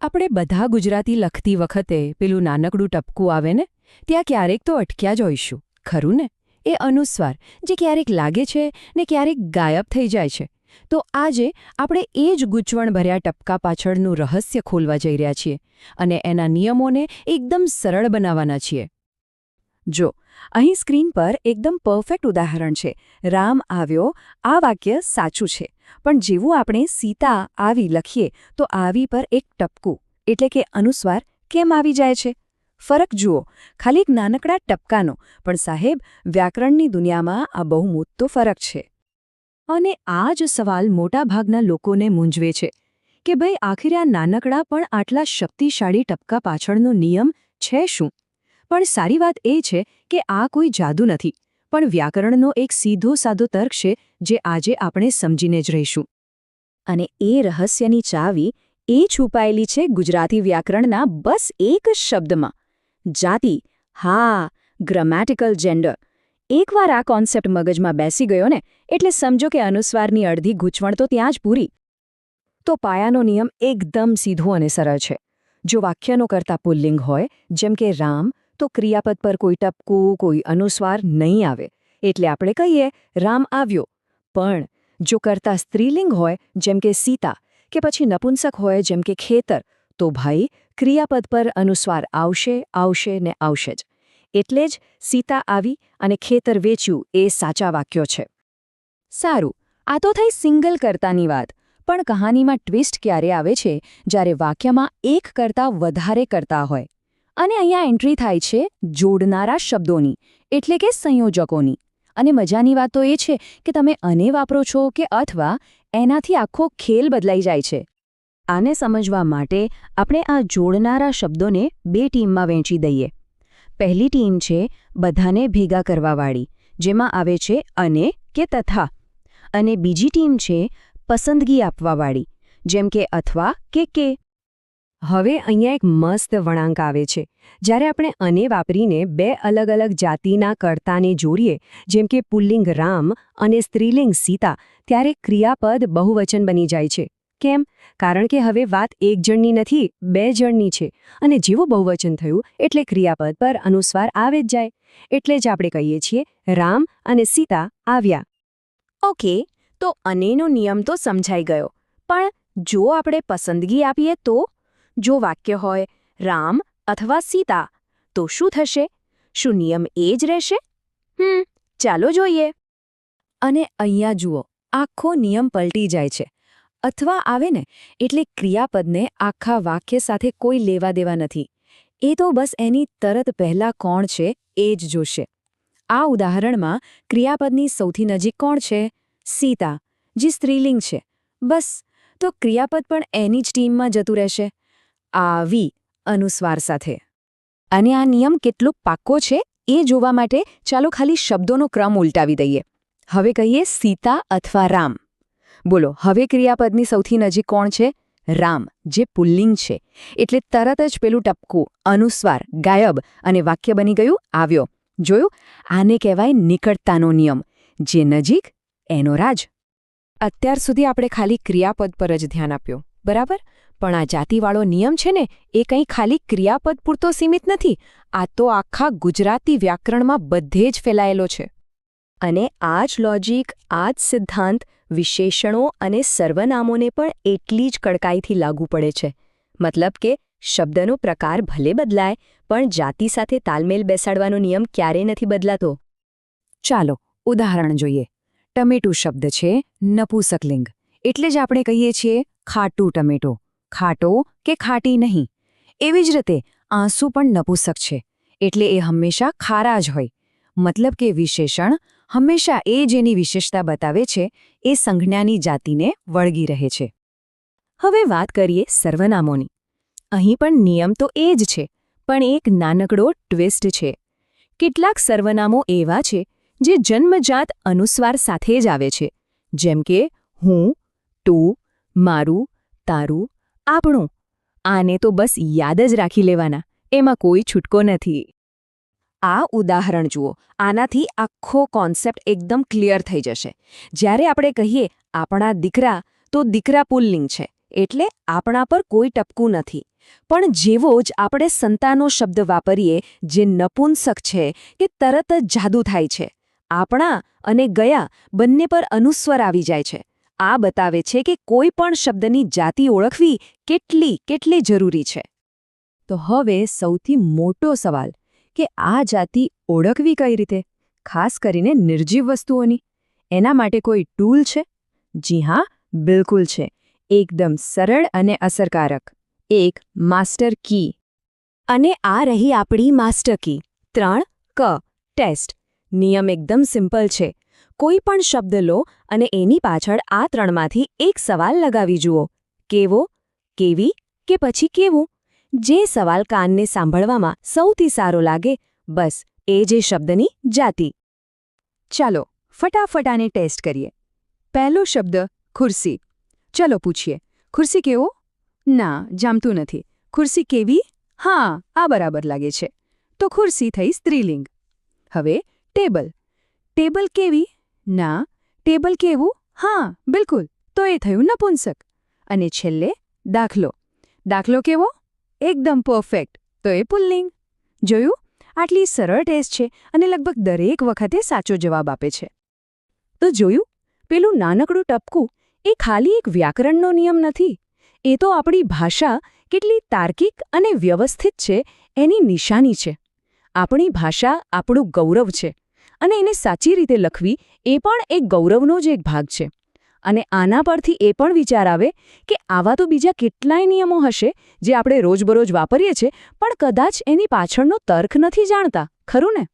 આપણે બધા ગુજરાતી લખતી વખતે પેલું નાનકડું ટપકું આવે ને ત્યાં ક્યારેક તો અટક્યા જ હોઈશું ખરું ને એ અનુસ્વાર જે ક્યારેક લાગે છે ને ક્યારેક ગાયબ થઈ જાય છે તો આજે આપણે એ જ ગૂંચવણભર્યા ટપકા પાછળનું રહસ્ય ખોલવા જઈ રહ્યા છીએ અને એના નિયમોને એકદમ સરળ બનાવવાના છીએ જો અહીં સ્ક્રીન પર એકદમ પરફેક્ટ ઉદાહરણ છે રામ આવ્યો આ વાક્ય સાચું છે પણ જેવું આપણે સીતા આવી લખીએ તો આવી પર એક ટપકું એટલે કે અનુસ્વાર કેમ આવી જાય છે ફરક જુઓ ખાલી એક નાનકડા ટપકાનો પણ સાહેબ વ્યાકરણની દુનિયામાં આ બહુ મોટો ફરક છે અને આ જ સવાલ મોટાભાગના લોકોને મૂંઝવે છે કે ભાઈ આખરે આ નાનકડા પણ આટલા શક્તિશાળી ટપકા પાછળનો નિયમ છે શું પણ સારી વાત એ છે કે આ કોઈ જાદુ નથી પણ વ્યાકરણનો એક સીધો સાદો તર્ક છે જે આજે આપણે સમજીને જ રહીશું અને એ રહસ્યની ચાવી એ છુપાયેલી છે ગુજરાતી વ્યાકરણના બસ એક જ શબ્દમાં જાતિ હા ગ્રામેટિકલ જેન્ડર એકવાર આ કોન્સેપ્ટ મગજમાં બેસી ગયો ને એટલે સમજો કે અનુસ્વારની અડધી ગૂંચવણ તો ત્યાં જ પૂરી તો પાયાનો નિયમ એકદમ સીધો અને સરળ છે જો વાક્યનો કરતા પુલ્લિંગ હોય જેમ કે રામ તો ક્રિયાપદ પર કોઈ ટપકું કોઈ અનુસ્વાર નહીં આવે એટલે આપણે કહીએ રામ આવ્યો પણ જો કરતા સ્ત્રીલિંગ હોય જેમ કે સીતા કે પછી નપુંસક હોય જેમ કે ખેતર તો ભાઈ ક્રિયાપદ પર અનુસ્વાર આવશે ને આવશે જ એટલે જ સીતા આવી અને ખેતર વેચ્યું એ સાચા વાક્યો છે સારું આ તો થઈ સિંગલ કર્તાની વાત પણ કહાનીમાં ટ્વિસ્ટ ક્યારે આવે છે જ્યારે વાક્યમાં એક કરતાં વધારે કરતા હોય અને અહીંયા એન્ટ્રી થાય છે જોડનારા શબ્દોની એટલે કે સંયોજકોની અને મજાની વાત તો એ છે કે તમે અને વાપરો છો કે અથવા એનાથી આખો ખેલ બદલાઈ જાય છે આને સમજવા માટે આપણે આ જોડનારા શબ્દોને બે ટીમમાં વહેંચી દઈએ પહેલી ટીમ છે બધાને ભેગા કરવાવાળી જેમાં આવે છે અને કે તથા અને બીજી ટીમ છે પસંદગી આપવાવાળી જેમ કે અથવા કે હવે અહીંયા એક મસ્ત વળાંક આવે છે જ્યારે આપણે અને વાપરીને બે અલગ અલગ જાતિના કર્તાને જોડીએ જેમ કે પુલ્લિંગ રામ અને સ્ત્રીલિંગ સીતા ત્યારે ક્રિયાપદ બહુવચન બની જાય છે કેમ કારણ કે હવે વાત એક જણની નથી બે જણની છે અને જેવું બહુવચન થયું એટલે ક્રિયાપદ પર અનુસ્વાર આવે જ જાય એટલે જ આપણે કહીએ છીએ રામ અને સીતા આવ્યા ઓકે તો અનેનો નિયમ તો સમજાઈ ગયો પણ જો આપણે પસંદગી આપીએ તો જો વાક્ય હોય રામ અથવા સીતા તો શું થશે શું નિયમ એ જ રહેશે ચાલો જોઈએ અને અહીંયા જુઓ આખો નિયમ પલટી જાય છે અથવા આવે ને એટલે ક્રિયાપદને આખા વાક્ય સાથે કોઈ લેવા દેવા નથી એ તો બસ એની તરત પહેલાં કોણ છે એ જ જોશે આ ઉદાહરણમાં ક્રિયાપદની સૌથી નજીક કોણ છે સીતા જે સ્ત્રીલિંગ છે બસ તો ક્રિયાપદ પણ એની જ ટીમમાં જતું રહેશે આવી અનુસ્વાર સાથે અને આ નિયમ કેટલો પાક્કો છે એ જોવા માટે ચાલો ખાલી શબ્દોનો ક્રમ ઉલટાવી દઈએ હવે કહીએ સીતા અથવા રામ બોલો હવે ક્રિયાપદની સૌથી નજીક કોણ છે રામ જે પુલ્લિંગ છે એટલે તરત જ પેલું ટપકું અનુસ્વાર ગાયબ અને વાક્ય બની ગયું આવ્યો જોયું આને કહેવાય નિકટતાનો નિયમ જે નજીક એનો રાજ અત્યાર સુધી આપણે ખાલી ક્રિયાપદ પર જ ધ્યાન આપ્યું બરાબર પણ આ જાતિવાળો નિયમ છે ને એ કંઈ ખાલી ક્રિયાપદ પૂરતો સીમિત નથી આ તો આખા ગુજરાતી વ્યાકરણમાં બધે જ ફેલાયેલો છે અને આ જ લોજિક આ જ સિદ્ધાંત વિશેષણો અને સર્વનામોને પણ એટલી જ કડકાઈથી લાગુ પડે છે મતલબ કે શબ્દનો પ્રકાર ભલે બદલાય પણ જાતિ સાથે તાલમેલ બેસાડવાનો નિયમ ક્યારેય નથી બદલાતો ચાલો ઉદાહરણ જોઈએ ટમેટું શબ્દ છે નપુંસકલિંગ એટલે જ આપણે કહીએ છીએ ખાટું ટમેટો ખાટો કે ખાટી નહીં એવી જ રીતે આંસુ પણ નપુંસક છે એટલે એ હંમેશા ખારા જ હોય મતલબ કે વિશેષણ હંમેશા એ જેની વિશેષતા બતાવે છે એ સંજ્ઞાની જાતિને વળગી રહે છે હવે વાત કરીએ સર્વનામોની અહીં પણ નિયમ તો એ જ છે પણ એક નાનકડો ટ્વિસ્ટ છે કેટલાક સર્વનામો એવા છે જે જન્મજાત અનુસ્વાર સાથે જ આવે છે જેમ કે હું તું મારું તારું આપણું આને તો બસ યાદ જ રાખી લેવાના એમાં કોઈ છૂટકો નથી આ ઉદાહરણ જુઓ આનાથી આખો કોન્સેપ્ટ એકદમ ક્લિયર થઈ જશે જ્યારે આપણે કહીએ આપણા દીકરા તો દીકરા પુલ્લિંગ છે એટલે આપણા પર કોઈ ટપકું નથી. પણ જેવો જ આપણે સંતાનો શબ્દ વાપરીએ જે નપુંસક છે કે તરત જ જાદુ થાય છે. આપણા અને ગયા બંને પર અનુસ્વાર આવી જાય છે. આ બતાવે છે કે કોઈ પણ શબ્દની જાતિ ઓળખવી કેટલી જરૂરી છે. તો હવે સૌથી મોટો સવાલ કે આ જાતિ ઓળખવી કઈ રીતે, ખાસ કરીને નિર્જીવ વસ્તુઓની? એના માટે કોઈ ટૂલ છે? જી હા, બિલકુલ છે. એકદમ સરળ અને અસરકારક. એક માસ્ટર કી. અને આ રહી આપણી માસ્ટર કી. 3 ક ટેસ્ટ. નિયમ એકદમ સિમ્પલ છે. કોઈ પણ શબ્દ લો અને એની પાછળ આ 3માંથી એક સવાલ લગાવી જુઓ. કેવો, કેવી કે પછી કેવું? જે સવાલ કાનને સાંભળવામાં સૌથી સારો લાગે, બસ એ જે શબ્દની જાતિ. ચાલો ફટાફટ આને ટેસ્ટ કરીએ. પહેલો શબ્દ ખુરશી. ચલો પૂછીએ, ખુરશી કેવો? ના, જામતું નથી. ખુરશી કેવી? હા, આ બરાબર લાગે છે. તો ખુરશી થઈ સ્ત્રીલિંગ. હવે ટેબલ. ટેબલ કેવી? ના. ટેબલ કેવું? હા, બિલકુલ. તો એ થયું નપુંસક. અને છેલ્લે દાખલો. દાખલો કેવો? એકદમ પરફેક્ટ. તો એ પુલ્લિંગ. જોયું? આટલી સરળ ટેસ્ટ છે અને લગભગ દરેક વખતે સાચો જવાબ આપે છે. તો જોયું? પેલું નાનકડું ટપકું એ ખાલી એક વ્યાકરણનો નિયમ નથી. એ તો આપણી ભાષા કેટલી તાર્કિક અને વ્યવસ્થિત છે એની નિશાની છે. આપણી ભાષા આપણું ગૌરવ છે અને એને સાચી રીતે લખવી એ પણ એક ગૌરવનો જ એક ભાગ છે. અને આના પરથી એ પણ વિચાર આવે કે આવા તો બીજા કેટલાય નિયમો હશે જે આપણે રોજબરોજ વાપરીએ છીએ પણ કદાચ એની પાછળનો તર્ક નથી જાણતા, ખરું ને?